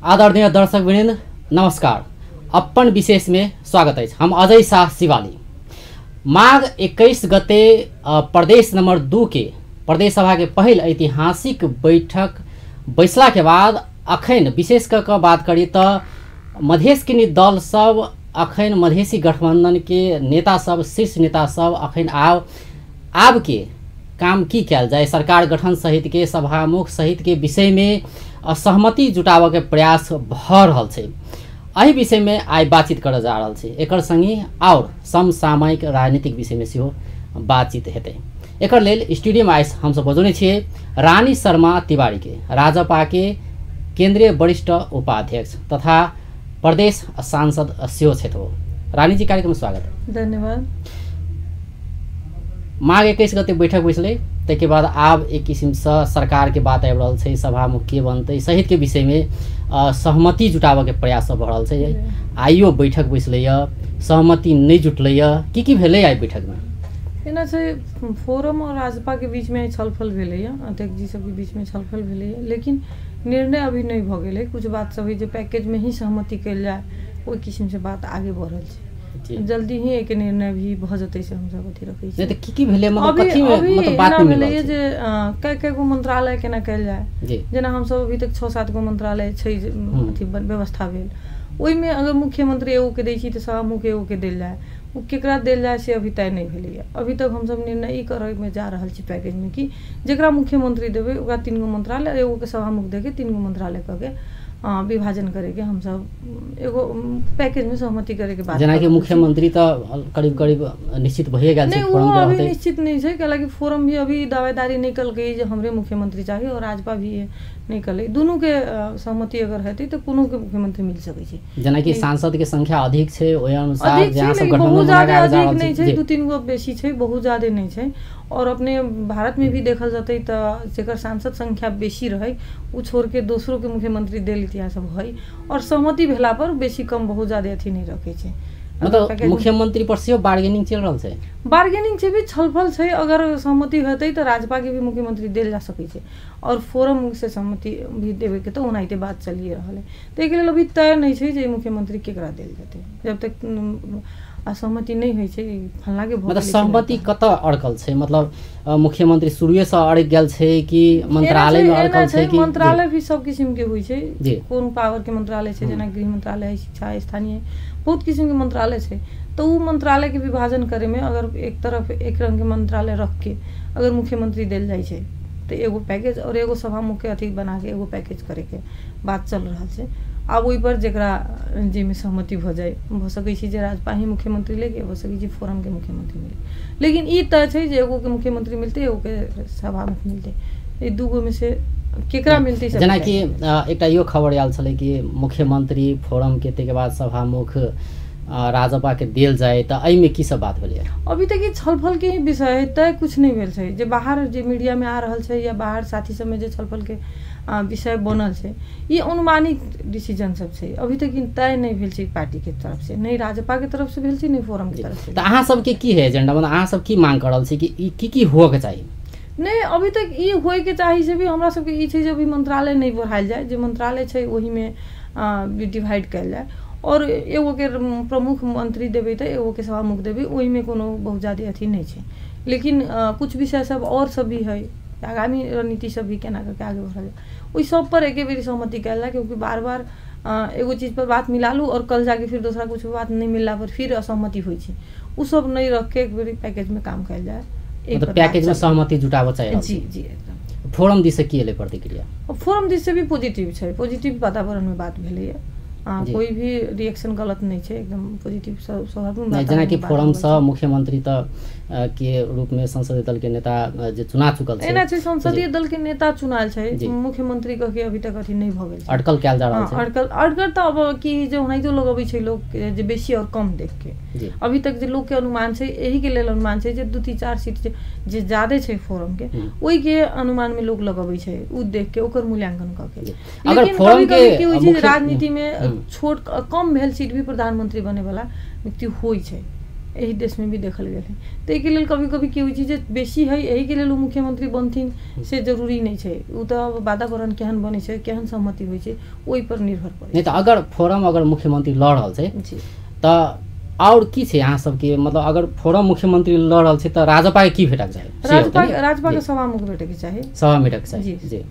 आदरणीय दर्शकवृन्द नमस्कार। अपन विशेष में स्वागत है। हम अजय शाह शिवाली। माघ 21 गते प्रदेश नंबर 2 के प्रदेश सभा के पहल ऐतिहासिक बैठक बैसला के बाद अखन विशेष कर बात करी तो मधेश के दल सब अखन मधेसी गठबंधन के नेता सब शीर्ष नेता सब अखन आब के काम की कल जाए, सरकार गठन सहित के सभामुख सहित के विषय में सहमति जुटाव के प्रयास भ रहल छै। एहि विषय में आई बातचीत कर जा रहल छै। एकर संगी और समसामयिक राजनीतिक विषय में सेहो बातचीत हेतै। एकर लेल स्टूडियो में आई हम सब बजौने छियै रानी शर्मा तिवारी के, राजपा के केंद्रीय वरिष्ठ उपाध्यक्ष तथा प्रदेश सांसद सेहो छथि। रानी जी, कार्यक्रम में स्वागत है। धन्यवाद। माघ 21 गते बैठक बैसले के बाद आब एक किस्म से सरकार के बात आबि रहल छै, सभामुख के बनते सहित के विषय में सहमति जुटाव के प्रयास भ रहल छै। आइयो बैठक बैसले, सहमति नहीं जुटले, की भेलै आई बैठक में? एना छै फोरम और राजपा के बीच में छलफल भेलै, अध्यक्ष जी सब के बीच में छलफल भेलै, लेकिन निर्णय अभी नहीं भ गेलै। कुछ बात सब है जो पैकेज में ही सहमति कल जाए, ओहि किस्म से बात आगे बढ़ रहल छै। जल्दी ही एक निर्णय भी भ जतै से हम सब अथी रखै छी। नहीं तो की भेलै, मतलब कथि में मतलब बात नहीं भेलै जे कै गो मंत्रालय केना कल जाए। जेना हम सब अभी तक 6-7 गो मंत्रालय छै अथी व्यवस्था भेल, ओहि में अगर मुख्यमंत्री एगो के दै छी तो सभामुख एगो के देल जाए, वो केकरा देल जाए से अभी तय नहीं भेलै। अभी तक हम सब निर्णय ई करे में जा रहल छी पैकेज में कि जेकरा मुख्यमंत्री देबै ओकरा 3 गो मंत्रालय, एगो के सभामुख दे के 3 गो मंत्रालय क के विभाजन करे के हम सब एगो पैकेज में सहमति करे के बात। जेना कि मुख्यमंत्री तो करीब करीब निश्चित भए गेल छै, फोरम में अभी निश्चित नहीं छै, कि फोरम भी अभी दावेदारी नहीं कल गई जे हमरे मुख्यमंत्री चाहिए और राजपा भी नहीं कल। दोनों के सहमति अगर हेतै तो कोनो के मुख्यमंत्री मिल सकै छै। जेना कि सांसद के संख्या अधिक छै, ओहि अनुसार जहां सब गठबंधन बनाए जा रहल छै, 2-3 गो बेसी छै, बहुत ज्यादा नहीं छै। और अपने भारत में भी देखल जतै तो जेकर सांसद संख्या बेसी रहे उ छोड़ के दूसरों के मुख्यमंत्री देल इतिहास है, और सहमति भेला पर बेसी कम बहुत ज्यादा अथी नहीं रखे छै। मतलब मुख्यमंत्री पर से बार्गेनिंग चल रहल छै, बार्गेनिंग से भी छलफल छै। अगर सहमति हेतै तो राजपा के भी मुख्यमंत्री देल जा सकै छै, और फोरम से सहमति भी देवे के तो ओनाहिते बात चलिए रहल है। तो एक लेल अभी तय नहीं छै जे मुख्यमंत्री केकरा देल जेतै, जब तक असहमति नहीं होइ छै फलना के। मतलब सहमति कत अड़कल छै, मतलब मुख्यमंत्री शुरुए से अड़क गेल छै कि मंत्रालय में अड़कल छै कि? मंत्रालय भी सब किस्म के होइ छै, कोन पावर के मंत्रालय छै, जेना गृह मंत्रालय है, शिक्षा है, स्थानीय बहुत किस्म के मंत्रालय छै। तो वो मंत्रालय के विभाजन करे में अगर एक तरफ एक रंग के मंत्रालय रख के अगर मुख्यमंत्री देल जाए छै तो एगो पैकेज और एगो सभामुख के अथी बना के एगो पैकेज करे के बात चल रहा छै। अब ओहि पर जेकरा जे में सहमति भ जाए, भ सकै छै जे राजपा ही मुख्यमंत्री लेके, भ सकै छै फोरम के मुख्यमंत्री मिले, लेकिन ई तय छै जे एगो के मुख्यमंत्री मिलते, एगो के सभामुख मिलते, ये दूगो में से केकरा मिलते। जेना कि एकटा यो खबर आयल छलै कि मुख्यमंत्री फोरम के तै के बाद सभामुख राजपा के देल जाए, तो एहि में की सब बात भेलै? अभी तक छलफल के ही विषय है, तय कुछ नहीं भेल छै। जे बाहर जे मीडिया में आ रहल छै या बाहर साथी सब में जे छलफल के विषय बनल छै, ये अनुमानित डिसीजन सब छै। अभी तक तय नहीं भेल छै पार्टी के तरफ से, नहीं राजपा के तरफ से भेल छै, नहीं फोरम के तरफ से। तो अहाँ सब के की है एजेंडा, मतलब अहाँ सब की मांग कर रहल छै कि की हो के चाहिए? नहीं अभी तक ये होए के चाहिए से भी हमरा सब के ई छै जे अभी मंत्रालय नहीं बढ़ायल जाए, जे मंत्रालय छै ओही में डिवाइड कयल जाए, और एगो के प्रमुख मंत्री देबै तो एगो के सभामुख देबै, ओही में कोनो बहुत ज्यादा अथी नहीं छै। लेकिन कुछ विषय सब और सब भी है, आगामी रणनीति सब भी केना करके आगे बढ़ल जाए, ओहि सब पर एके बेरी सहमति कयल जाए। क्योंकि बार बार एगो चीज पर बात मिलालू और कल जाके फिर दूसरा कुछ बात नहीं मिलला पर फिर असहमति होइ छै, उ सब नहीं रख के एक बेरी पैकेज में काम कयल जाए। मतलब पैकेज में सहमति जुटाव चाहिए। जी जी एकदम। फोरम दिस से की एले प्रतिक्रिया? फोरम दिस से भी पॉजिटिव छै, पॉजिटिव वातावरण में बात भेलै है। कोई भी रिएक्शन गलत नहीं है, एकदम पॉजिटिव सौहार्दपूर्ण। जेना कि फोरम से मुख्यमंत्री के रूप में संसदीय दल के नेता जे चुना चुकल छै, एना छै संसदीय दल के नेता चुनाल छै, मुख्यमंत्री कह के अभी तक अथी नहीं भ गेल छै, अटकल कैल जा रहल छै। अटकल तो अब कि जे ओनाहितो लोग अबै छै, लोग जे बेसी और कम देख के अभी तक जे लोग के अनुमान छै, एही के लेल अनुमान छै जे 2-4 सीट जे ज्यादा छै फोरम के, ओही के अनुमान में लोग लगबै छै, उ देख के ओकर मूल्यांकन क के। अगर फोरम के राजनीति में छोट कम भेल सीट भी प्रधानमंत्री बने वाला व्यक्ति होइ छै, यही देश में भी देखल गए है। तो एक लेल कभी कभी की हुई जे बेसी है यही के लेल मुख्यमंत्री बनथिन से जरूरी नहीं है। उ तो वातावरण केहन बने छै, केहन सहमति होइ छै, ओहि पर निर्भर पड़े। नहीं तो अगर फोरम अगर मुख्यमंत्री लड़ रहल छै तो और की छै अहाँ सबके, मतलब अगर फोरम मुख्यमंत्री लड़ रहल छै तो राजपा के की भेटक चाही? राजपा के सभामुख भेटे के चाही, सभा में भेटक चाही जी।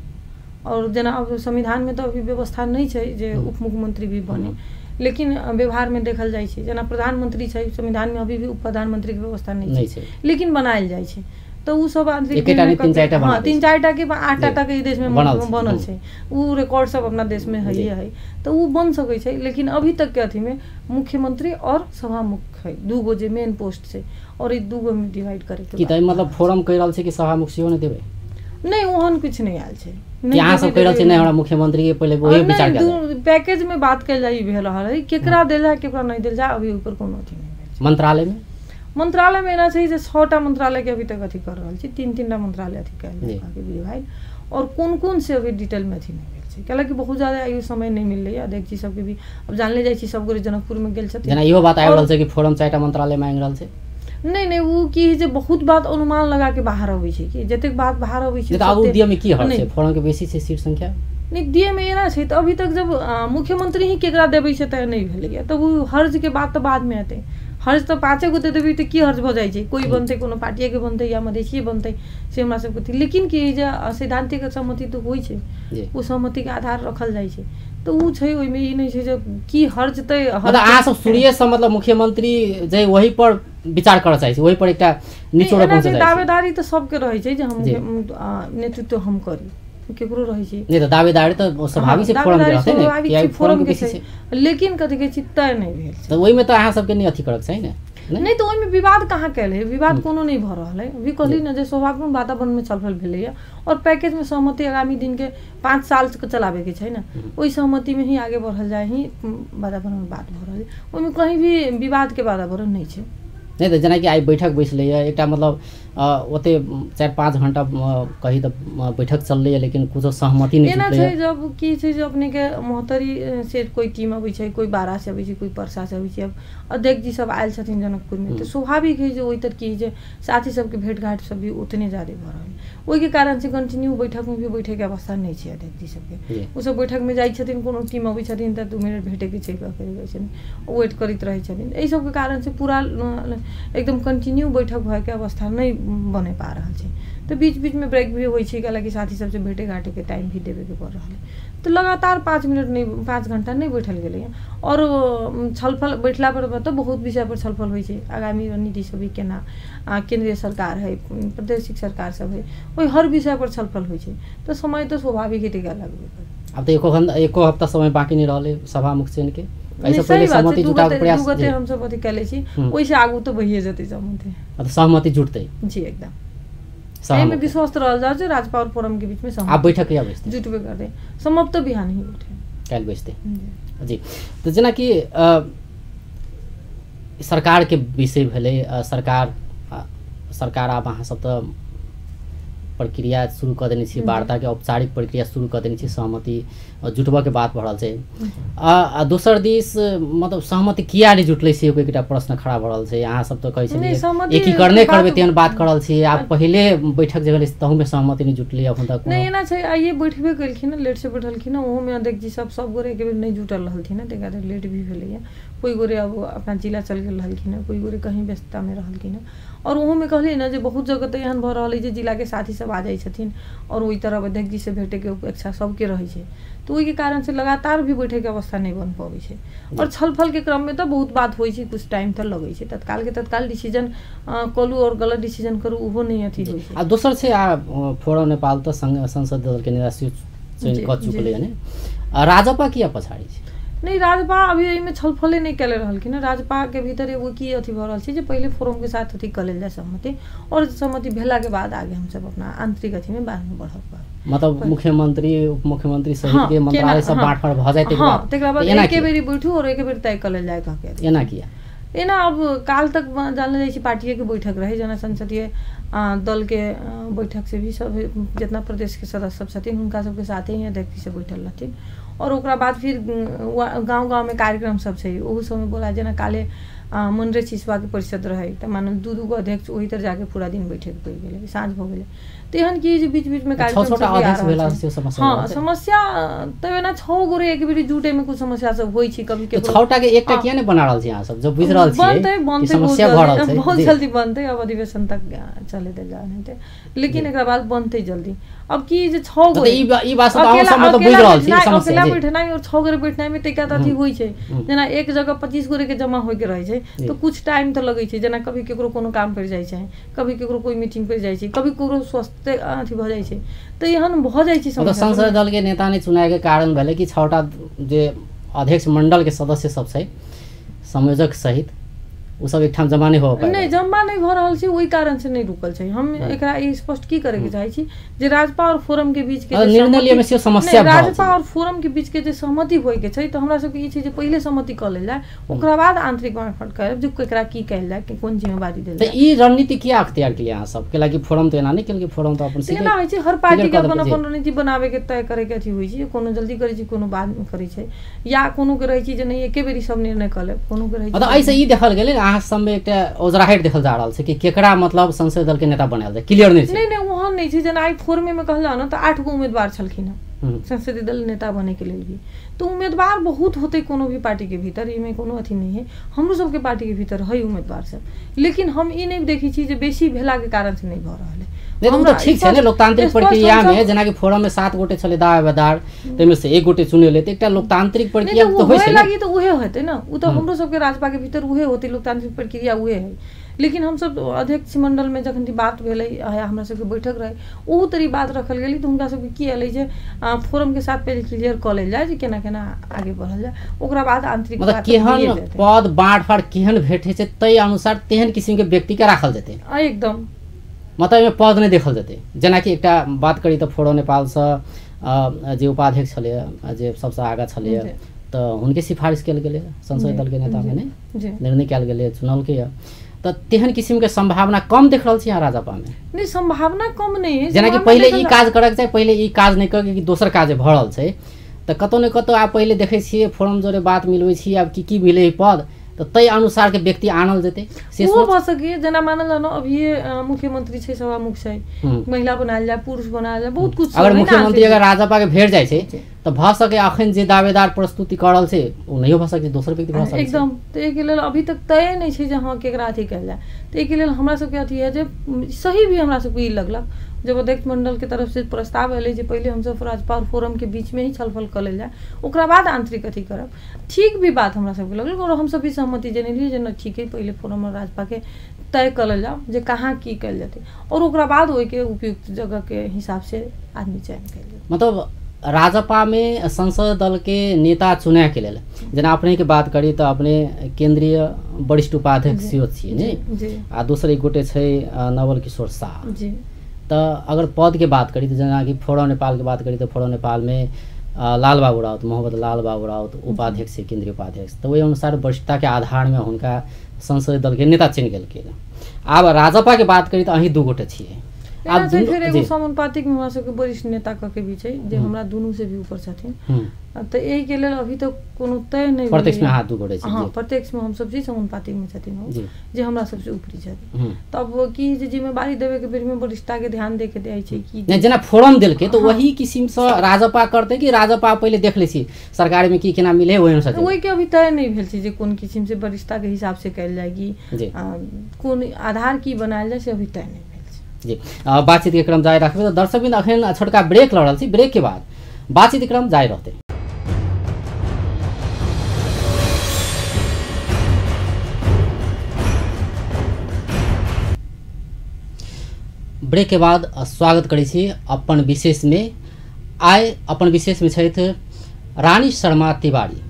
और जना अब संविधान में तो अभी व्यवस्था नहीं छै जे उप मुख्यमंत्री भी बने, लेकिन व्यवहार में देखल जाइ छै जना प्रधानमंत्री छै, संविधान में अभी भी उप प्रधानमंत्री के व्यवस्था नहीं छै, लेकिन बनायल जाइ छै। तो उ सब आंतरिक तीन चारटा के 8टा के देश में बनल छै, उ रिकॉर्ड सब अपना देश में है। तो उ बन सकै छै, लेकिन अभी तक के अथी में मुख्यमंत्री और सभामुख है, दूगो जे मेन पोस्ट छै, और ई दूगो में डिवाइड करे के। की त मतलब फोरम कह रहल छै कि सभामुख सेहो नै देबै? नहीं, ओहन कुछ नहीं आयल छै। यहाँ सब कह रहल छै नै हमरा मुख्यमंत्री के पहले वही विचार कर पैकेज में बात कल जाई भेल रहल है, केकरा देल जाय केकरा नहीं देल जाय, अभी ऊपर कोनो अथी नहीं। मंत्रालय में एना छै जे 6टा मंत्रालय के अभी तक अथी कर रहल छी, 3-3टा मंत्रालय अथी कैल डिवाइड, और कोन से अभी डिटेल में अथी नहीं भेल छै, कैलाकि बहुत ज्यादा आयु समय नहीं मिल रही है। अध्यक्ष जी सबके भी अब जानले जाइ छी, सब गोरे जनकपुर में गेल छथिन, जेना इहो बात आबि रहल छै कि फोरम 4टा मंत्रालय मांग रहल छै। नहीं वो की जे बहुत बात अनुमान लगा के बाहर अबै छै कि जतेक बात बाहर अबै छै त अब दिए में की हल छै? फोरम के बेसी छै सीट संख्या नहीं दिए में एना छै। तो अभी तक जब मुख्यमंत्री ही केकरा देबै छै त नहीं भेलै, तो वो हर्ज के बात तो बाद में एतै। हर्ज तो 5 गो दे देबै तो की हर्ज भ जाइ छै, कोई बनतै कोनो पार्टी के बनतै या मधेसी बनतै से हमरा सबके थी, लेकिन की जे सैद्धांतिक सहमति तो होइ छै, वो सहमति के आधार रखल जाइ छै। तो उ छै, ओइ में ई नहीं छै जे की हर्ज तै मतलब अहाँ सब शुरुए से मतलब मुख्यमंत्री जे वही पर विचार करऽ चाहै छै, वही पर एकटा निचोड़ पहुंचै छै। दावेदारी तो सबके रहै छै जे हम नेतृत्व हम करी, केकरो रहै छै नहीं तो दावेदारी तो स्वाभाविक से फोरम के रहतै ने कि फोरम के बेसी छै, लेकिन कथि के तय नहीं भेल छै। तो ओइ में तो अहाँ सबके नहीं अथी करक छै ने? नहीं तो ओइ में विवाद कहाँ कैल है, विवाद कोनो नहीं भ रहल है। अभी कहली न जे सौहार्दपूर्ण वातावरण में छलफल भेलै है, और पैकेज में सहमति आगामी दिन के 5 साल के चलावे के छै ना, ओइ सहमति में ही आगे बढ़ल जाए ही वातावरण में बात भ रहल है। ओइ में कहीं भी विवाद के वातावरण नहीं छै। नहीं तो जेना कि आई बैठक बैसले एक मतलब ओते 4-5 घंटा कही तो बैठक चल रही है, लेकिन कुछ सहमति नहीं एना छै। जब की छै जो अपने के मोहतरी से कोई टीम अबै छै, कोई बारा से अबै छै, कोई परसा से अबै छै। अब अध्यक्ष जी सब आयल छथिन जनकपुर में, तो स्वाभाविक है जो ओइ तक की जे साथी सबके भेंट घाट सब भी उतने ज्यादा भ रहल, ओइ के कारण से कंटिन्यू बैठक में भी बैठे के अवस्था नहीं छै अध्यक्ष जी सबके। उ सब बैठक में जाइ छथिन, कोनो टीम अबै छथिन त 2 मिनट भेटे के छै कहै जाइ छथिन, वेट करैत रहै छथिन। एहि सब के कारण से पूरा एकदम कंटिन्यू बैठक भए के अवस्था नहीं बने पा रहल छै। तो बीच बीच में ब्रेक भी होइ छै, कैलाकि साथी सबसे भेटे घाटे के टाइम भी देवे के पड़ रहल है। तो लगातार 5 घंटा नहीं बैठल गेलै, और छलफल बैठला पर तो बहुत विषय पर छलफल होइ छै। आगामी रणनीति सब केना, केंद्रीय सरकार है, प्रादेशिक सरकार सब है, ओहि हर विषय पर छलफल होइ छै। तो समय तो स्वाभाविक टिका लगबे करे। अब तो एको हफ्ता समय बाकी नहीं रहले सभामुख चुन के, ऐसे पहले सहमति जुटाके प्रयास दुगते हम सब अथी कैले छी, ओइसे आगू तो भइए जतै सहमति। अब सहमति जुटतै जी एकदम। एहि में विश्वास रहल जा जे राज्यपाल और फोरम के बीच में सहमति। आप बैठक या बैठते जुटबे करते, समाप्त बिहान ही बैठे, काल बैठते जी। तो जेना कि सरकार के विषय भेलै, सरकार आब अहाँ सब तो प्रक्रिया शुरू कर देने छी, वार्ता के औपचारिक प्रक्रिया शुरू कर देने छी, सहमति जुटबा के बात बढ़ल छै। दोसर दिस मतलब सहमति किया नहीं जुटले से एकटा प्रश्न खड़ा भ रहल छै। अहाँ सब तो कहै छै एकीकरणे करबे तेहन बात करल छी, आप पहले बैठक जे भेलै तहु में सहमति नहीं जुटले अखन तक नहीं। एना छै आइए बैठबे केलखिन, लेट से बैठलखिन, ओहो में अध्यक्ष जी सब गोरे के नहीं जुटल रहलखिन, तेका लेट भी भेलै। कोई गोरे अब अपना जिला चल गेल रहलखिन, कोई गोरे कहीं व्यस्तता में रहलखिन, और ओहो में कहलिए ना जे बहुत जगह तो एहन भ रहल जे जिला के साथी सब आ जाइ छथिन, और ओई तरह अध्यक्ष जी से भेटे के अपेक्षा सबके रहै छै। तो ओई के कारण से लगातार भी बैठे के अवस्था नहीं बन पाबै छै, और छलफल के क्रम में तो बहुत बात होइ छै, कुछ टाइम तक लगै छै। तत्काल के तत्काल डिसीजन करू और गलत डिसीजन करू ओहो नहीं अथी होइ छै। आ दोसर छै फोरम नेपाल तो संसद दल के नेता चयन क चुकले ने, राजपा किया पछाड़ी छै? नहीं, राजपा अभी एहि में छलफले नहीं कैले रहलखिन। राजपा के भीतर एगो की अथी भ रहल छै जे पहले फोरम के साथ अथी कर लेल जाए सहमति, और सहमति भेला के बाद आगे हम सब अपना आंतरिक अथी में बाद में बढ़ब। मतलब मुख्यमंत्री उप मुख्यमंत्री सहित के मंत्रालय सब बांट-फांट भ जाए तेकरा बाद एके बेरी बैठू और एके बेरी तय कर लेल जाए कहके। एना किया? एना अब काल तक जानल जाइ छै पार्टी के बैठक रहे, जना संसदीय दल के बैठक से भी सब जितना प्रदेश के सदस्य सब छथिन हुनका सबके साथे ही अध्यक्ष से बैठल रहथिन, और ओकरा बाद फिर गांव-गांव में कार्यक्रम सब छै, ओहू सब में बोला जना काले मनरे चिसवा के परिषद रहे त मानो दू गो अध्यक्ष ओही तर जाके पूरा दिन बैठे पड़ गेलै साँझ भ गेलै तेहन कि जे बीच बीच में कार्यक्रम हाँ समस्या तबे ना 6 गोरे एक बेरी जुटे में कुछ समस्या सब होई छी कभी के 6टा के एकटा किया नै बना रहल छी अहाँ सब जब बुझ रहल छी समस्या भ रहल छै बहुत जल्दी बनतै अब अधिवेशन तक चले दे जाने लेकिन एकरा बाद बनतै जल्दी अब की जे 6 गोरे ई बात त हम सब त बुझ रहल छी समस्या अकेला बैठना और 6 गोरे बैठना में तैका त अथी होई छै जेना एक जगह 25 गोरे के जमा होय के रहै छै तो कुछ टाइम त लगै छै जेना कभी केकरो कोनो काम पड़ जाय छै कभी केकरो कोई मीटिंग पड़ जाय छै कभी केकरो स्वास्थ्य अथी भ जाय छै त एहन भ जाय छै समस्या संसदीय दल के नेता नै चुनाए के कारण भेलै कि 6टा जे अध्यक्ष मंडल के सदस्य सब छै संयोजक सहित उ सब एकठाम जमा नै हो पाए नै जमा नै भ रहल छै ओइ कारण से नै रुकल छै हम एकरा ई स्पष्ट की करे के चाहै छी जे राजपा और फोरम के बीच के निर्णय लिए में से समस्या भ राजपा और फोरम के बीच के जे सहमति होय के छै त हमरा सब के ई छै जे पहिले सहमति क लेल जाय ओकरा बाद आंतरिक बाँटफाट करब जे केकरा की कहल जाय के कोन जिम्मेवारी देल जाय त ई रणनीति किया अख्तियार केलिया अहाँ सब के लागि फोरम त एना नै केल के फोरम त अपन सीधे एना होय छै हर पार्टी के अपन अपन रणनीति बनावे के तय करे के अथी होय छै कोनो जल्दी करे छै कोनो बाद में करे छै या कोनो के रहै छै जे नै एके बेरी सब निर्णय क ले कोनो के रहै छै त ऐसे ई देखल गेलै अहाँ सब में एकटा ओजराहट देखल जा रहल छै कि केकरा मतलब संसदीय दल के नेता बनायल जाय क्लियर नै छै नै वहां नै छै जेना आई फोरम में कहला न त 8 गो उम्मीदवार छलखिन संसदीय दल नेता बने के लिए भी तो उम्मीदवार बहुत होते कोनो भी पार्टी के भीतर इमे कोनो अथी नहीं है हमरो सब के पार्टी के भीतर है उम्मीदवार सब लेकिन हम ई नहीं देखी छी जे बेसी भेला के कारण से नहीं भ रहल है नहीं तो ठीक है ने लोकतांत्रिक प्रक्रिया में जेना कि फोरम में 7 गोटे छले दावेदार तेमे से 1 गोटे चुने लेते एकटा लोकतांत्रिक प्रक्रिया तो होय छै लागी तो उहे होते ना उ तो हमरो सब के राजपा के भीतर उहे होते लोकतांत्रिक प्रक्रिया उहे है लेकिन हम सब अध्यक्ष मंडल में जखन बात भेलै हमरा सब के बैठक रहे ओ तरी बात रखल गेली तो हुनका सब के की एलै जे फोरम के साथ पहले क्लियर क लेल जाय जे केना केना आगे बढ़ल जाय ओकरा बाद आंतरिक मतलब केहन पद बाँटफाट केहन भेटे छै तै अनुसार तेहन किसिम के व्यक्ति के राखल जेतै एकदम मतलब एमे पद नै देखल जेतै जेना कि एकटा बात करी त फोरम नेपाल से जे उपाध्यक्ष छले जे सबसे आगा छले त हुनके सिफारिश केल गेलै संसदीय दल के नेता में नै निर्णय केल गेलै चुनल के त तेहन किसिम के संभावना कम देख रहल छी यहाँ राजपा में नहीं संभावना कम नहीं है जेना कि पहिले ई काज करक छै पहिले ई काज नै करके कि दोसर काज भ रहल छै त कतौ न कतौ आप पहिले देखै छियै फोरम जोरे बात मिलबै छी अब की मिले पद तो तय अनुसार के व्यक्ति आनल जेते से वो भ सके जेना मानल न अभी मुख्यमंत्री छै सभामुख छै महिला बनायल जाय पुरुष बनायल जाय बहुत कुछ अगर मुख्यमंत्री अगर राजपा के भेट जाय छै तो भ सके अखन जे दावेदार प्रस्तुति करल छै ओ नहियो भ सके दोसर व्यक्ति भ सके एकदम तो एक लेल अभी तक तय नै छै जे हां केकरा अथी कैल जाय तो एक लेल हमरा सब के अथी है जे सही भी हमरा सब के लगलक जब अध्यक्ष मंडल के तरफ से प्रस्ताव एले जे पहले हम सब राजपा और फोरम के बीच में ही छलफल कर लेल जाय ओकरा बाद आंतरिक अथी करब ठीक भी बात हमरा सब के लगल और हम सब भी सहमति जनेलिए जे न ठीक है पहले फोरम और राजपा के तय कर लेल जाओ जे कहां की कैल जेते और ओकरा बाद होय के उपयुक्त जगह के हिसाब से आदमी चयन कैल मतलब राजपा में संसद दल के नेता चुनाव के लेल जेना अपने के बात करी तो अपने केंद्रीय वरिष्ठ उपाध्यक्ष छियै ने आ दोसर एक गोटे छै नवल किशोर शाह जी तो अगर पद के बात करी तो जेना कि फोरम नेपाल के बात करी तो फोरम नेपाल में लाल बाबू राउत मोहम्मद लाल बाबू राउत उपाध्यक्ष केंद्रीय उपाध्यक्ष तो वही अनुसार वरिष्ठता के आधार में हुनका संसदीय दल के नेता चुन गेल आब राजपा के बात करी तो अहीं 2 गोटे छियै अब फिर एगो समानुपातिक में हमरा सब के वरिष्ठ नेता क के भी छै जे हमरा दुनू से भी ऊपर छथिन त एही के लेल अभी तक कोनो तय नै प्रत्यक्ष में हाथ 2 गोटे छै हां प्रत्यक्ष में हम सब जी समानुपातिक में छथिन हो जे हमरा सबसे ऊपरी छथिन तब की जे जिम्मेवारी देवे के बेर में वरिष्ठता के ध्यान दे के दै छै की नै जेना फोरम देल के तो वही किसिम से राजपा करते कि राजपा पहले देख ले छी सरकार में की केना मिले ओहि अनुसार ओहि के अभी तय नै भेल छै जे कोन किसिम से वरिष्ठता के हिसाब से कैल जाएगी कोन आधार की बनायल जाय से अभी तय नै जी बातचीत के क्रम जारी रखबे तो दर्शक बिंद अखन छोटका ब्रेक लड़ल छी ब्रेक के बाद बातचीत के क्रम जारी रहते ब्रेक के बाद स्वागत करै छी अपन विशेष में आय अपन विशेष में छथि रानी शर्मा तिवारी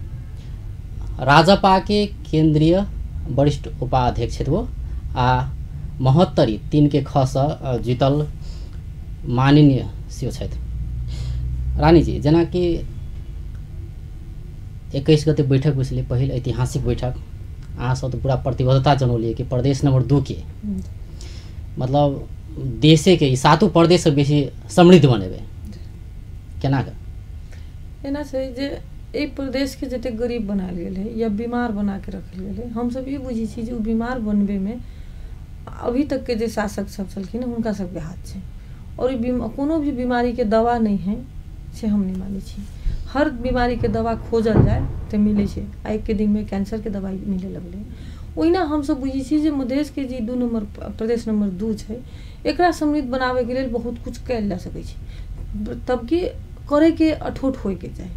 राजपा के केंद्रीय वरिष्ठ उपाध्यक्ष छथि वो आ 72 3 के खस जीतल माननीय सीओ छथि रानी जी जेना कि 21 गते बैठक बैसले पहिल ऐतिहासिक बैठक अहाँ सब तो पूरा प्रतिबद्धता जनौलिए कि प्रदेश नंबर 2 के मतलब देशे के 7 प्रदेश से बेसी समृद्ध बनेबे केना के एना छै जे एक प्रदेश के जते गरीब बनाल गेल है या बीमार बना के रखल गेल है, हम सब ये बुझी छी जे बीमार बनबे में अभी तक के जे शासक सब छलखिन हुनका सबके हाथ छै। और कोनो भी बीमारी के दवा नहीं है से हम नहीं मानी छी। हर बीमारी के दवा खोजल जाए तो मिले छै। आई के दिन में कैंसर के दवाई मिले लगले। ओहिना हम सब बुझी छी जे मधेश के जे 2 नंबर प्रदेश नंबर 2 छै, एकरा समृद्ध बनावे के लेल बहुत कुछ कैल जा सकै छै, तब कि करे के अठोट होय के चाही।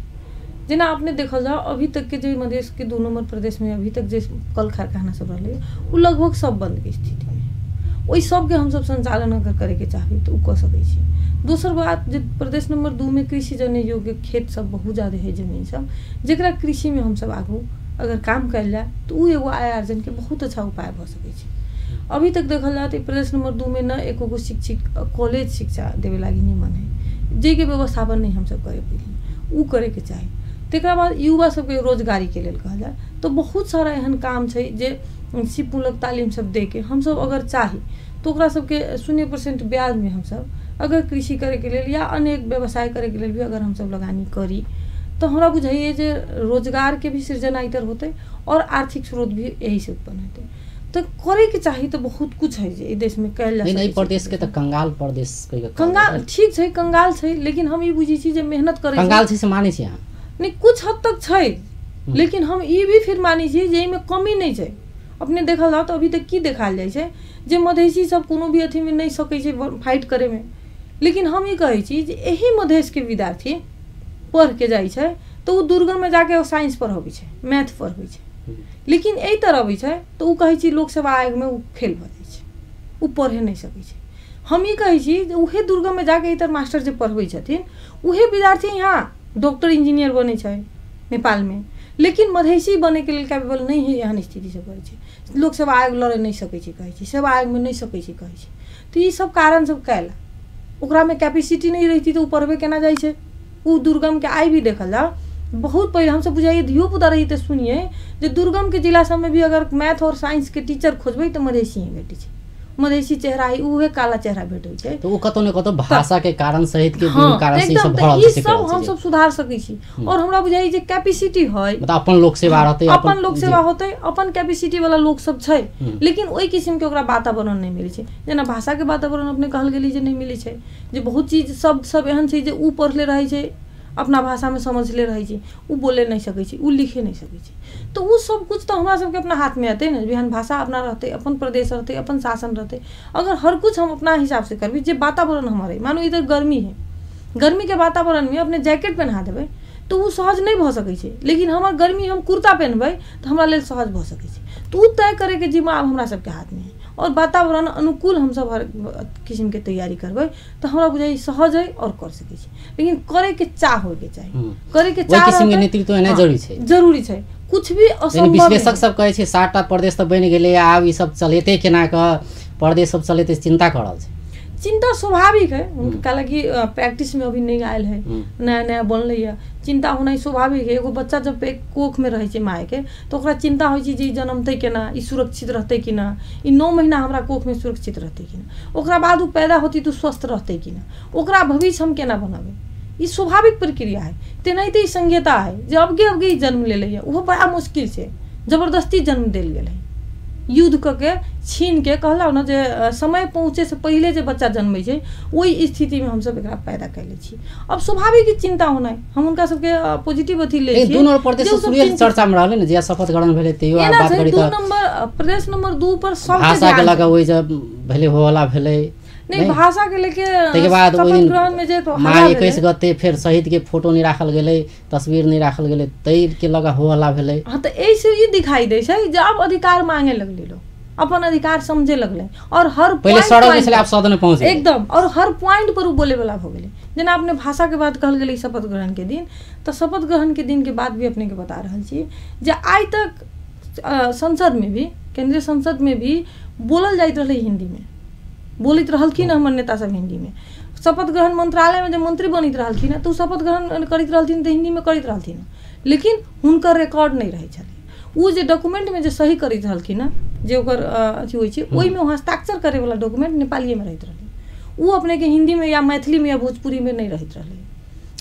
जेना आपने देखल जाओ अभी तक के जो मधेश के 2 नंबर प्रदेश में अभी तक जो कल कारखाना सब रहे वो लगभग सब बंद के स्थिति में। वही सब के हम सब संचालन अगर करे के चाहे तो कर सकै छी। दोसर बात, जो प्रदेश नंबर 2 में कृषि जन्य योग्य खेत सब बहुत ज्यादा है, जमीन सब जरा कृषि में हम सब आगू अगर काम कैल जाए तो वो एगो आय आर्जन के बहुत अच्छा उपाय भ सकै छै। अभी तक देखल जाए तो प्रदेश नंबर 2 में न एको शिक्षित कॉलेज शिक्षा देवे लागी निमन है, जे के व्यवस्थापन नहीं हम सब करे पड़ी, उ करे के चाही। तकरा बाद युवा सबके रोजगारी के लेल कहल जाए तो बहुत सारा एहन काम छै जे सिपमूलक तालीम सब दे के हम सब अगर चाही तो ओकरा सबके 0% ब्याज में हम सब अगर कृषि करे के लेल या अनेक व्यवसाय करे के लेल भी अगर हम सब लगानी करी तो हमरा बुझाइए जे रोजगार के भी सृजना इधर होते और आर्थिक स्रोत भी यही से उत्पन्न होते। तो करे के चाहिए तो बहुत कुछ है जे देश में कैल जा सकै छै। नहीं प्रदेश के तो कंगाल प्रदेश कंगाल ठीक छै, कंगाल छै, लेकिन हम ई बुझी छी जे मेहनत करे कंगाल छै से माने छी अहाँ नहीं, कुछ हद तक छै, लेकिन हम ये भी फिर मानी छी जे में कमी नहीं छै। अपने देखल जाओ तो अभी तक की देखाल जाए छै जे मधेसी सब कोनो भी अथी में नहीं सकै छै फाइट करे में, लेकिन हम ये कहे छी जे एही मधेश के विद्यार्थी पढ़ के जाए छै तो वो दुर्गम में जाके साइंस पढ़ाबै छै, मैथ पढ़ाबै छै, लेकिन एही तरह अबै छै तो वो कहे छी लोक सेवा आयोग में वो फेल भ जाए छै, वो पढ़े नहीं सकै छै। हम ये कहे छी जे उहे दुर्गम में जाके इधर मास्टर जे पढ़ाबै छथिन उहे विद्यार्थी यहाँ डॉक्टर इंजीनियर बने छै नेपाल में, लेकिन मधेसी बने के लिए कैपेबल नहीं है, एहन स्थिति से कहे छै। लोक सेवा आयोग लड़े नहीं सकै छै कहे छै, सेवा आयोग में नहीं सकै छै कहे छै। तो ये सब कारण सब कैला ओकरा में कैपेसिटी नहीं रहती तो पढ़बे केना जाए छै। वो दुर्गम के आई भी देखल जाओ बहुत पहले हम सब बुझाइए धियो पुता रही तो सुनिए जो दुर्गम के जिला सब में भी अगर मैथ और साइंस के टीचर खोजबै तो मधेसी ही भेटै छै। मधेसी चेहरा ही उहे काला चेहरा भेटै छै। तो वो कतो ने कतो भाषा के कारण सहित के कारण से सब भरल छै। ई सब हम सब सुधार सकै छी और हमरा बुझाइ जे कैपेसिटी है, मतलब अपन लोक सेवा रहतै, अपन लोक सेवा होतै, अपन कैपेसिटी वाला लोग सब छै, लेकिन ओई किस्म के ओकरा वातावरण नहीं मिलै छै। जेना भाषा के वातावरण अपने कहल गेली जे नहीं मिलै छै, जे बहुत चीज सब एहन छै जे उ पढ़ले रहै छै, अपना भाषा में समझले रहे छी, उ बोले नहीं सकै छी, उ लिखे नहीं सकै छी। तो उ सब कुछ तो हमरा सबके अपना हाथ में आते न, बिहान भाषा अपना रहते, अपन प्रदेश रहते, अपन शासन रहते। अगर हर कुछ हम अपना हिसाब से करबी, जे वातावरण हमारे मानो इधर गर्मी है, गर्मी के वातावरण में अपने जैकेट पहना देबै तो उ सहज नहीं भ सकै छै, लेकिन हमर गर्मी हम कुर्ता पहनबै तो हमरा लेल सहज भ सकै छै। तो उ तय करे के जिम्मा अब हमरा सबके हाथ में है और वातावरण अनुकूल हम सब हर किस्म के तैयारी करबै तो हमरा बुझाइ सहज है और कर सकै छी, लेकिन करे के चाह होय के चाही। करे के चाह किस्म के नेतृत्व एना जरूरी छै। कुछ भी असंभव विश्लेषक सब कहे छै 60टा प्रदेश त बनि गेलै, आब ई सब चलेते केना क प्रदेश सब चलेते चिंता कर रहल छै। चिंता स्वाभाविक है, उनका लगी प्रैक्टिस में अभी नहीं आयल है, नया नया बनल है, चिंता होना स्वाभाविक है। एगो बच्चा जब एक कोख में रहे माय के तो ओकरा चिंता हो जे जन्मते केना, ई सुरक्षित रहते कि ना, ई 9 महीना हमरा कोख में सुरक्षित रहते कि ना, ओकरा बाद उ पैदा होती तो स्वस्थ रहते कि ना, ओकरा भविष्य हम केना बनाबे, ई स्वाभाविक प्रक्रिया है। तेनाहिते ई संहिता है जे अबगे जन्म ले है, वो बड़ा मुश्किल से जबरदस्ती जन्म देल गेल है, युद्ध करके छीन के कहला ना जे समय पहुँचे से पहले जो बच्चा जन्मे छै वही स्थिति में हम सब एकरा पैदा कैले छी। अब स्वाभाविक चिंता होना है, हम उनका सबके पॉजिटिव अथी ले छी। दोनों प्रदेश शुरुए चर्चा में रहले न, जे शपथ ग्रहण भेले तैयो बात करी त 2 नंबर प्रदेश नंबर 2 पर सब भाषा के लगा होय जब भेले होवाला भेले नहीं, भाषा के लेके तके बाद शपथ ग्रहण में जे माय 21 गते फिर शहीद के फोटो नहीं राखल गेले, तस्वीर नहीं राखल गेले, तै के लगा होवाला भेले। हां तो ऐसे ही दिखाई दे छै जे अब अधिकार मांगे लगले लोग, अपन अधिकार समझे लगले और हर पहले सड़क में आप सदन में पहुंचे एकदम, और हर पॉइंट पर बोले वाला हो गेले। जेना आपने भाषा के बात कहल गेले शपथ ग्रहण के दिन, तो शपथ ग्रहण के दिन के बाद भी अपने के बता रहल छी जे आज तक संसद में भी, केंद्रीय संसद में भी बोलल जाइत रहले हिंदी में, बोलित रहलखिन हमर नेता सब हिंदी में। शपथ ग्रहण मंत्रालय में जब मंत्री बनित रहलखिन तो शपथ ग्रहण करित रहलखिन तो हिंदी में करित रहलखिन, लेकिन हुनकर रिकॉर्ड नहीं रहे छले। वो जे डॉक्यूमेंट में जे सही करित रहलखिन जे ओकर अथी होइ छै ओहि में हस्ताक्षर करे वाला डॉक्यूमेंट नेपाली में रहत रहले, वो अपने के हिंदी में या मैथिली में या भोजपुरी में नहीं रहत रहले।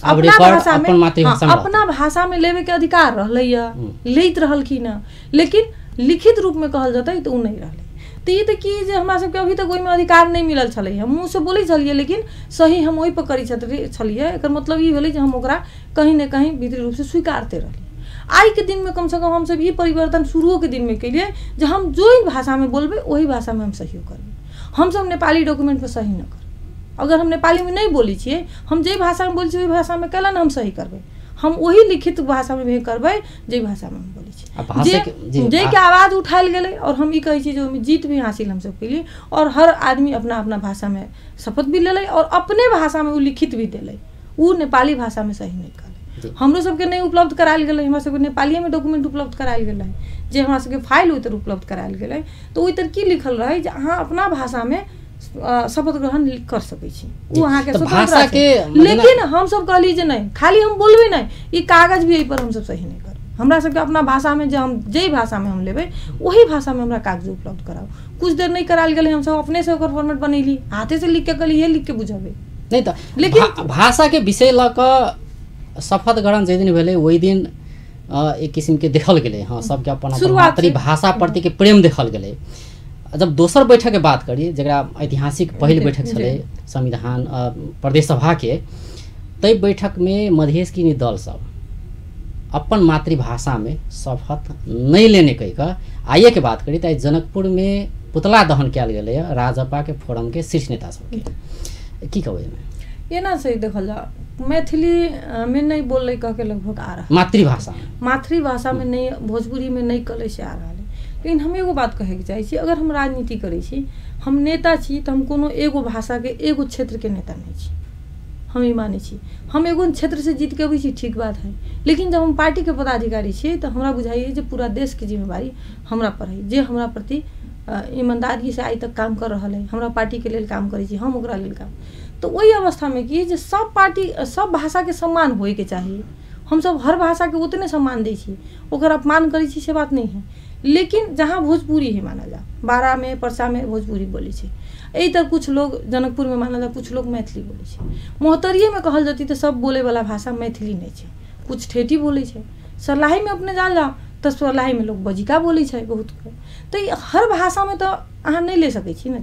अपना भाषा में लेवे के अधिकार रहलैया, लेत रहलखिन, लेकिन लिखित रूप में कहल जाता तो उ नहीं रहले। तो ये कि जे हमरा सबके अभी तक ओहिमे अधिकार नहीं मिलल छलै, हम मुँह से बोलै छलिए लेकिन सही हम ओहि पर करै छलिए। एकर मतलब ई भेलै जे हम ओकरा कहीं न कहीं भीतरी रूप से स्वीकारते रहलिए। आई के दिन में कम से कम हम सब ये परिवर्तन शुरू के दिन में कैलिए जे हम जो भाषा में बोलबे वही भाषा में हम सही करबे। हम सब नेपाली डॉक्यूमेंट पर सही न कर, अगर हम नेपाली में नहीं बोली छिए, हम जे भाषा में बोली वही भाषा में कैला न हम सही करबे, हम वही लिखित भाषा में भी करबे जे भाषा में हम बोली छी, जे के आवाज उठायल गेले। और हम ई कहै छी जो जीत भी हासिल हम सब केलिए, और हर आदमी अपना अपना भाषा में शपथ भी लेले और अपने भाषा में उ लिखित भी देले, उ नेपाली भाषा में सही नहीं करले। हमरो सबके नहीं उपलब्ध करायल गेले, हमरा सबके नेपाली में डॉक्यूमेंट उपलब्ध करायल गेले, जे हमरा सबके फाइल ओइ तर उपलब्ध करायल गेले। तो ओइ तर की लिखल रहे जे अहाँ अपना भाषा में शपथ ग्रहण कर सकै छी, उ अहाँ के स्वतंत्रता छै। लेकिन हम सब कहली जे नहीं, खाली हम बोलबे नहीं, ई कागज भी एहि पर हम सब सही नहीं कर। हमरा सबके अपना भाषा में जे हम जे भाषा में हम लेबै वही भाषा में हमरा कागज उपलब्ध कराओ। कुछ देर नहीं करायल गेले, हम सब अपने से ओकर फॉर्मेट बनैली, हाथे से लिख के कहली ये लिख के बुझाबे नहीं। तो लेकिन भाषा के विषय ल क शपथ ग्रहण जे दिन भेले वही दिन एक किसिम के देखल गेले, हाँ सबके अपन मातृभाषा प्रति के प्रेम देखल गेले। जब दोसर बैठक के बात करी, जरा ऐतिहासिक पहल बैठक छले संविधान प्रदेश सभा के, तै बैठक में मधेश की दल सब अपन मातृभाषा में शपथ नहीं लेने कह कर आइए के बात करी। तो जनकपुर में पुतला दहन कल गए राजपा के फोरम के शीर्ष नेता सबके, की कहबे ये ना सही देखल जा, मैथिली में नहीं बोल कह के लगभग आ रहा, मातृभाषा में नहीं, भोजपुरी में नहीं कले से आ रहा है। लेकिन हम एगो बात कहे के चाहे, अगर हम राजनीति करे छी, हम नेता छी, तो हम कोनो एगो भाषा के एगो क्षेत्र के नेता नहीं छी, हम ई माने छी। हम एगो क्षेत्र से जीत के अबै छी, ठीक बात है, लेकिन जब हम पार्टी के पदाधिकारी छी तो हमरा बुझाइए जे पूरा देश के जिम्मेवारी हमरा पर है, जे हमरा प्रति ईमानदारी से आई तक काम कर रहा है, हमरा पार्टी के लेल काम करे छी, हम ओकरा लेल काम। तो वही अवस्था में कि जे सब पार्टी सब भाषा के सम्मान होए के चाहिए, हम सब हर भाषा के उतने सम्मान दै छी, ओकर अपमान करै छी से बात नहीं है। लेकिन जहाँ भोजपुरी है माना जा, बारा में परसा में भोजपुरी बोली छे, यही तर कुछ लोग जनकपुर में माना जा, कुछ लोग मैथिली बोले छे। मोहतरिये में कहल जाती तो सब बोले वाला भाषा मैथिली नहीं छे, कुछ ठेठी बोले छे। सरलाही में अपने जान जाओ तो सरलाही में लोग बजिका बोले छे बहुत। तो हर भाषा में तो अहाँ नहीं ले सकै छी ना,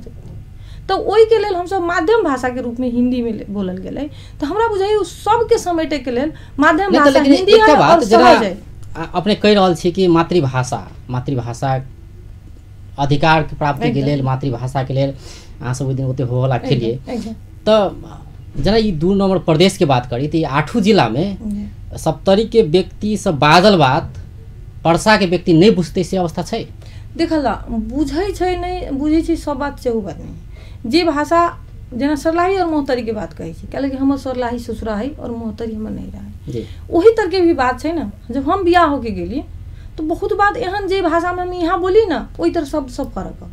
तो ओहि के लेल हम सब माध्यम भाषा के रूप में हिंदी में बोलल गेलै। तो हमरा बुझाइए सबके समेटे के लेल माध्यम भाषा हिंदी है और सहज है। अपने कह रहा छी कि मातृभाषा अधिकार के प्राप्ति के लेल, मातृभाषा के लेल अहाँ सब दिन ओते होला खेलिए। तो जना ई 2 नंबर प्रदेश के बात करी तो 8 जिला में सप्तरी के व्यक्ति सब बाजल बात परसा के व्यक्ति नहीं बुझते से अवस्था छै। देखल बुझे छै नहीं बुझे छै सब बात से बात नहीं। जे भाषा जना सरलाही और मोहतरी के बात कहे छी, क्या हमर सरलाही ससुरा है और मोहतरी हमर नहीं रहा है, वही तरह के भी बात है ना। जब हम बियाह होके गेली तो बहुत बात एहन जे भाषा में हम यहाँ बोली ना वही तरह सब फर्क है।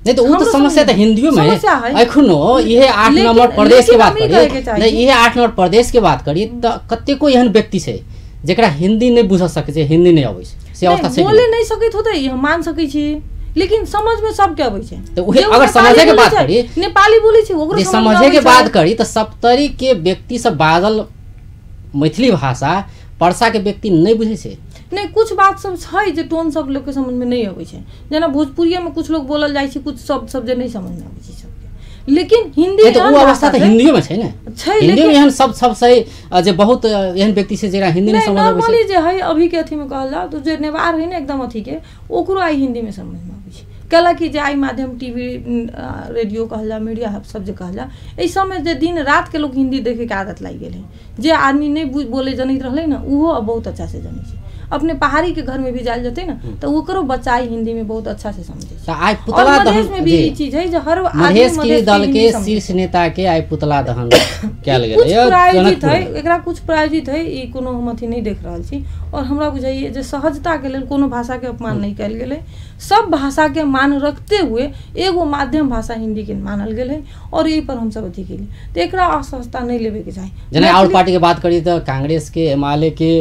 नहीं तो वो तो समस्या तो हिंदियों में एखनो ये 8 नंबर प्रदेश के बात करी, नहीं ये 8 नंबर प्रदेश के बात करी तो कतेको एहन व्यक्ति छै जेकरा हिंदी नहीं बुझ सके छै, हिंदी नहीं आबै छै, से अवस्था छै। बोले नहीं सकैत होतै हम मान सकै छी, लेकिन समझ में सब के आबै छै। तो अगर समझे के बात करी, नेपाली बोले छी ओकरो समझे के बात करी तो सप्तरी के व्यक्ति सब बाजल मैथिली भाषा परसा के व्यक्ति नहीं बुझे छै। नहीं कुछ बात सब छै जे टोन सब लोग के समझ में नहीं आबै छै, जना भोजपुरिया में कुछ लोग बोलल जाय छै, कुछ सब जे नहीं समझ में आबै छै सबके। लेकिन हिंदी तो वो अवस्था तो हिंदियो में छै ने, हिंदी में एहन सब सही जे बहुत एहन व्यक्ति से जेरा हिंदी नहीं समझ आबै छै। नॉर्मली जे है अभी के अथी में कहल जा तो जे नेवार है ना एकदम अथी के ओकरो आई हिंदी में समझ में आबै छै। कला कि जे आई माध्यम टीवी रेडियो कहल जा, मीडिया सब जे कहल जा, एहि समय जे दिन रात के लोग हिंदी देखे के आदत लाग गेल है। जे आदमी नहीं बोले जनैत रहले ना उहो अब बहुत अच्छा से जानै छै। अपने पहाड़ी के घर में भी जाल जाते ना तो ओकरो बच्चा हिंदी में बहुत अच्छा से समझे। तो आई पुतला दहन में भी ये चीज है जो हर मधेश की दल के शीर्ष नेता के आई पुतला दहन कैल गेलै, प्रायोजित है, एकरा कुछ प्रायोजित है, ई कोनो हम अथी नहीं देख रहल छी। और हमरा बुझाइए जे सहजता के लेल कोनो भाषा के अपमान नहीं कैल गेलै, सब भाषा के मान रखते हुए एगो माध्यम भाषा हिंदी के मानल गेलै और यही पर हम सब अथी केली। तो एकरा असहजता नहीं लेवे के चाही। जना और पार्टी के बात करी तो कांग्रेस के एमएलए के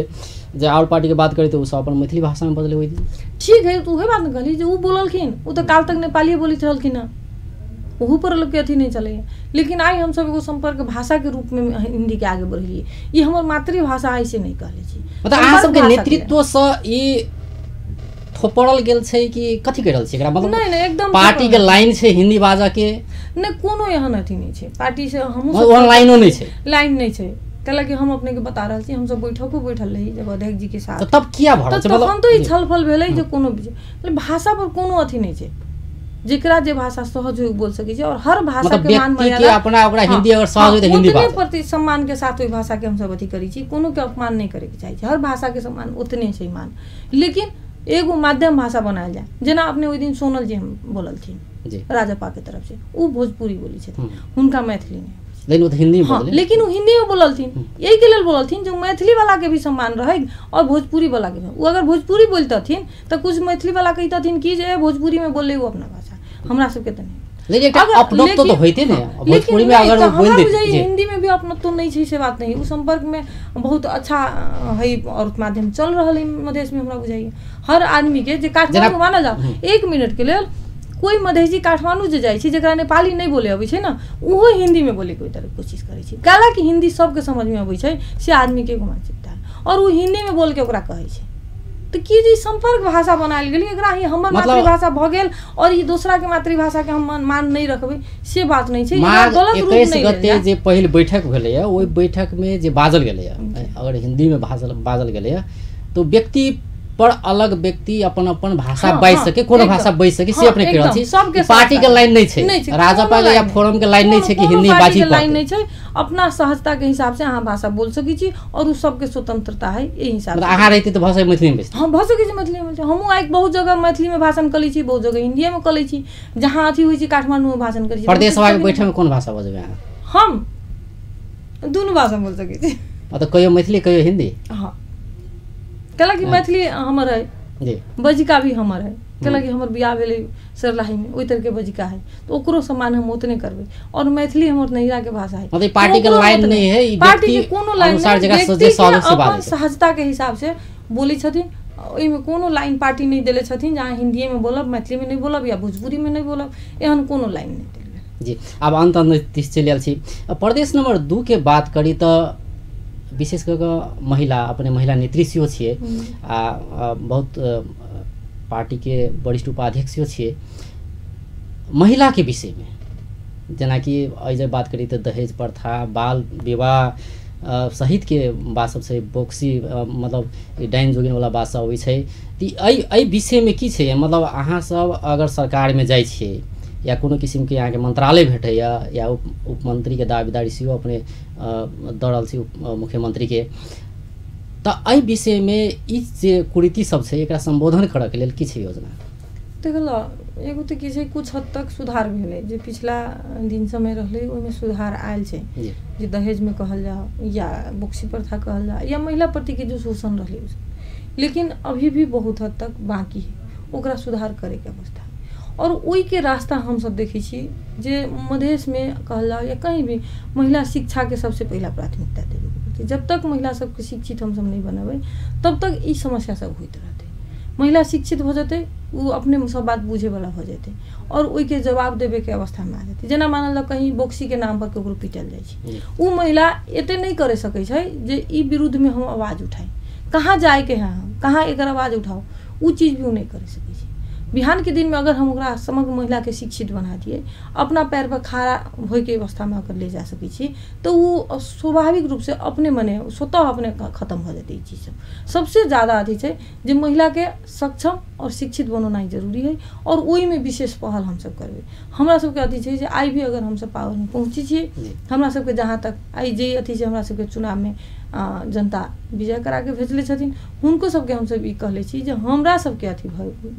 जे और पार्टी के बात करी तो सब अपन मैथिली भाषा में बदले हुई थी। ठीक है, तो वही बात न कहली जो वो बोललखिन, वो तो काल तक नेपाली बोलित रहलखिन ना, वहू पर लोग के अथी नहीं चले। लेकिन आई हम सब एगो संपर्क भाषा के रूप में हिंदी के आगे बढ़लिए। ये हमर मातृभाषा ऐसे नहीं कहले छी। मतलब अहाँ सबके नेतृत्व से ई थोपड़ल गेल छै कि कथि कर रहल छै एकरा? मतलब नहीं एकदम पार्टी के लाइन छै हिंदी बाजा के? नहीं कोनो एहन अथी नहीं छै पार्टी से। हम लाइनो नहीं छै? लाइन नहीं छै। कैलाकि हम अपने के बता रहल छी हम सब बैठको बैठल रही जब अध्यक्ष जी के साथ। तो तब किया भरल छै? मतलब हम तो ई छलफल भेलै जे कोनो भाषा पर कोनो अथी नहीं छै। जेकरा जे भाषा सहज हो बोल सकै छै और हर भाषा के मान मर्यादा अपना ओकरा हिंदी अगर सहज हो त हिंदी बात प्रति सम्मान के साथ ओई भाषा के हम सब अथी करै छी। कोनो के अपमान नहीं करे के चाही। हर भाषा के सम्मान उतने छै मान। लेकिन एगो माध्यम भाषा बनायल जाए। जेना अपने ओई दिन सोनल जी हम बोलल थी राजपा के तरफ से, उ भोजपुरी बोली छथिन, हुनका मैथिली नहीं। लेकिन वो हिंदी में बोले। लेकिन वो हिंदी में बोलल थी। यही के लेल बोलल थी जो मैथिली वाला के भी सम्मान रहे और भोजपुरी वाला के भी। वो अगर भोजपुरी बोलता थी तो कुछ मैथिली वाला कहता थी कि जे भोजपुरी में बोले वो अपना भाषा, हमरा सबके त नहीं। लेकिन अपनत्व तो होइते ने भोजपुरी में अगर वो बोल देते हिंदी में भी अपनत्व नहीं छै से बात नहीं। उ संपर्क में बहुत अच्छा है और माध्यम चल रहल है मधेश में। हमरा बुझाइए हर आदमी के जे काठमांडू मानल जाओ 1 मिनट के लेल कोई मधेसी काठमांडू जे जाइ छै जेकरा नेपाली नहीं बोले अबै छै ना, उहो हिंदी में बोले कोई तरह कोशिश करै छै। काला कि हिंदी सबके समझ में अबै छै से आदमी के एगो मानसिकता है और वो हिंदी में बोल के ओकरा कहै छै। तो की जी संपर्क भाषा बनायल गेली एकरा ही हमर मातृभाषा भ गेल और ई दूसरा के मातृभाषा के हम मान नहीं रखबै से बात नहीं छै। गलत रूप नहीं। 21 गते जे पहिल बैठक भेलै ओई बैठक में जे बाजल गेलै अगर हिंदी में बाजल गेलै तो व्यक्ति पर अलग व्यक्ति अपन अपन भाषा बाज सके, कोनो भाषा बाज सके से अपने कह रहल छी। पार्टी के लाइन नहीं छै, राजपा के या फोरम के लाइन नहीं छै कि हिंदी बाजी पर लाइन नहीं छै। अपना सहजता के हिसाब से अहाँ भाषा बोल सकै छी और उ सबके स्वतंत्रता है। यही हिसाब से अहाँ रहते तो भाषा मैथिली में हां भ सकै छै मैथिली में। हमहु आइ बहुत जगह मैथिली में भाषण करै छी, बहुत जगह हिंदी में करै छी। जहां अथी होई छै काठमांडू में भाषण करै छी। प्रदेश सभा के बैठक में कोन भाषा बजबै अहाँ? हम दोनों भाषा बोल सकै छी। मतलब कहियो मैथिली कहियो हिंदी? हां कैला कि मैथिली हमर है जी, बजिका भी हमर है। कैला कि हमर बियाह भेलै सरलाही में ओई तरह के बजिका है तो ओकरो सम्मान हम उतने करबै। और मैथिली हमर नैरा के भाषा है। मतलब पार्टी के लाइन नहीं है, ई पार्टी के कोनो लाइन अनुसार जगह सजे सहयोग से बात है। सहजता के हिसाब से बोली छथिन। ओई में कोनो लाइन पार्टी नहीं देले छथिन जहां हिंदी में बोलब, मैथिली में नहीं बोलब या भोजपुरी में नहीं बोलब, एहन कोनो लाइन नहीं देले जी। अब अंत दिस चलि आयल छी। प्रदेश नंबर 2 के बात करी त विशेष करके महिला अपने महिला नेतृत्व छिए आ बहुत पार्टी के वरिष्ठ उपाध्यक्ष छिए। महिला के विषय में जेना कि अइजे बात करी तो दहेज प्रथा, बाल विवाह सहित के बात सब छै, बोक्सी मतलब डाइन जोगिन वाला बात सब होइ छै। ई विषय में की छै? मतलब अहाँ सब अगर सरकार में जाइ छिए या कोनो किसिम के यहाँ के मंत्रालय भेटैया या उप मंत्री के दावेदारी सेहो अपने दौड़ल छी मुख्यमंत्री के, तो एहि विषय में ई जे कुरीति सब छै एकरा संबोधन करऽ के लेल की छै योजना? देखल एगो तो की छै कुछ हद तक सुधार भेलै जे पिछला दिन समय रहलै ओहिमे सुधार आयल छै। जे दहेज में कहल जाओ या बोक्सी प्रथा कहल जाओ या महिला प्रति के जो शोषण रहलै, लेकिन अभी भी बहुत हद तक बाकी है ओकरा सुधार करे के अवस्था। और ओई के रास्ता हम सब देखै छी जे मधेश में कहल जाओ या कहीं भी महिला शिक्षा के सबसे पहला प्राथमिकता देवे के पड़तै। जब तक महिला सबके शिक्षित हम सब नहीं बनबै तब तक ई समस्या सब होइत रहतै। महिला शिक्षित हो जतै, उ अपने सब बात बुझे वाला हो जतै और ओई के जवाब देवे के अवस्था में आ जतै। जेना मानल कहीं बोक्सी के नाम पर केकरो पीटल जाइ छै, उ महिला एते नहीं करे सकै छै जे ई विरुद्ध में हम आवाज उठाई। कहाँ जाए के है, कहाँ एकर आवाज उठाओ, उ चीज भी उ नहीं करे सकै छै। बिहान के दिन में अगर हम ओकरा समग्र महिला के शिक्षित बना दिए, अपना पैर पर खड़ा होय के अवस्था में अगर ले जा सकै छी तो वो स्वाभाविक रूप से अपने मने स्वतः अपने खत्म हो जाती चीज सब। सबसे ज्यादा अथी छै जे महिला के सक्षम और शिक्षित बनना जरूरी है और ओई में विशेष पहल हम सब करबे। हमरा सबके अथी छै जे आई भी अगर हम सब पावर में पहुंची छी, हमरा सबके जहाँ तक आई जे अथी छै हमरा सबके चुनाव में जनता विजय करा के भेजले छथिन, हुनको सबके हम सब ई कहले छी जे हमरा सबके अथी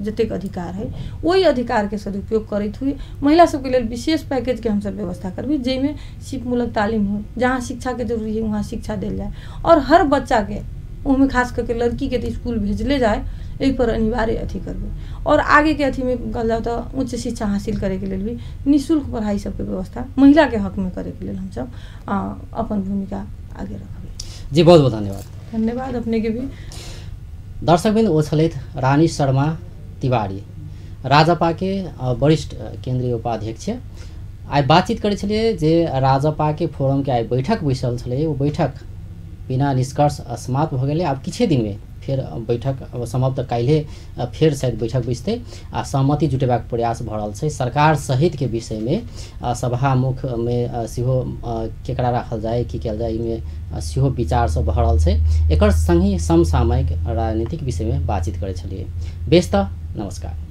जतेक अधिकार है वही अधिकार के सदुपयोग करैत हुए महिला सबके लेल विशेष पैकेज के हम सब व्यवस्था करबी, जेमे शिक्षामूलक तालीम हो, जहाँ शिक्षा के जरूरी है वहाँ शिक्षा देल जाए और हर बच्चा के उनमें खास करके लड़की के तो स्कूल भेजले जाए, एहि पर अनिवार्य अथी करबे। और आगे के अथी में कहल जाओ तो उच्च शिक्षा हासिल करे के लिए भी निःशुल्क पढ़ाई सबके व्यवस्था महिला के हक में करे के लिए हम सब अपन भूमिका आगे रखबे। जी बहुत बहुत धन्यवाद। धन्यवाद अपने के भी। दर्शकबिन ओ छलैथ रानी शर्मा तिवारी, राजपा के वरिष्ठ केंद्रीय उपाध्यक्ष आइ बातचीत करै छलिए जे राजपा के फोरम के आइ बैठक बैसल छलै, वो बैठक बिना निष्कर्ष समाप्त भ गेलै। आब किछे दिन में फिर बैठक समाप्त काल्हे फिर शायद बैठक बैसतै आ सहमति जुटेबाक प्रयास भ रहल छै। सरकार सहित के विषय में सभामुख में सेहो केकरा राखल जाए की कयल जाए इमे सेहो विचार सब भ रहल छै। एकर संगे समसामयिक राजनीतिक विषय में बातचीत करै छलिए। बेस त नमस्कार।